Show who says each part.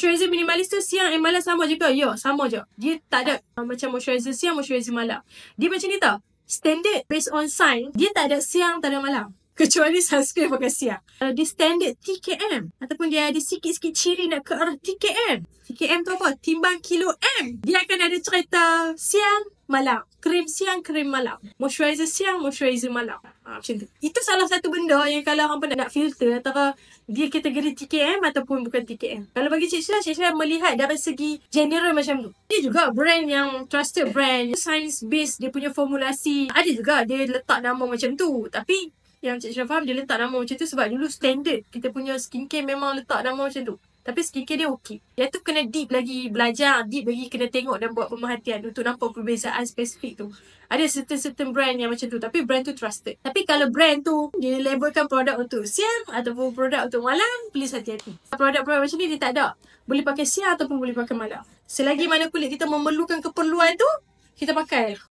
Speaker 1: Moisturizer minimalis tu siang and malam sama juga. Ya, sama je. Dia tak ada macam moisturizer siang, moisturizer malam. Dia macam ni tau. Standard based on science, dia tak ada siang, tak ada malam. Kecuali sunscreen pakai siang. Kalau dia standard TKM ataupun dia ada sikit-sikit ciri nak ke arah TKM. TKM tu apa? Timbang kilo M. Dia akan ada cerita siang, malam. Krim siang, krim malam. Moisturizer siang, moisturizer malam. Macam tu. Itu salah satu benda yang kalau hampa nak filter antara dia kategori TKM ataupun bukan TKM. Kalau bagi Cik Syah melihat dari segi general macam tu. Dia juga brand yang trusted brand. Science based dia punya formulasi. Ada juga dia letak nama macam tu. Tapi yang Cik Syah faham dia letak nama macam tu sebab dulu standard kita punya skincare memang letak nama macam tu. Tapi skincare dia okey. Dia tu kena deep lagi belajar, deep lagi kena tengok dan buat pemerhatian untuk nampak perbezaan spesifik tu. Ada certain brand yang macam tu tapi brand tu trusted. Tapi kalau brand tu dia labelkan produk untuk siang ataupun produk untuk malam, please hati-hati. Produk-produk macam ni dia tak ada. Boleh pakai siang ataupun boleh pakai malam. Selagi mana kulit kita memerlukan keperluan tu, kita pakai.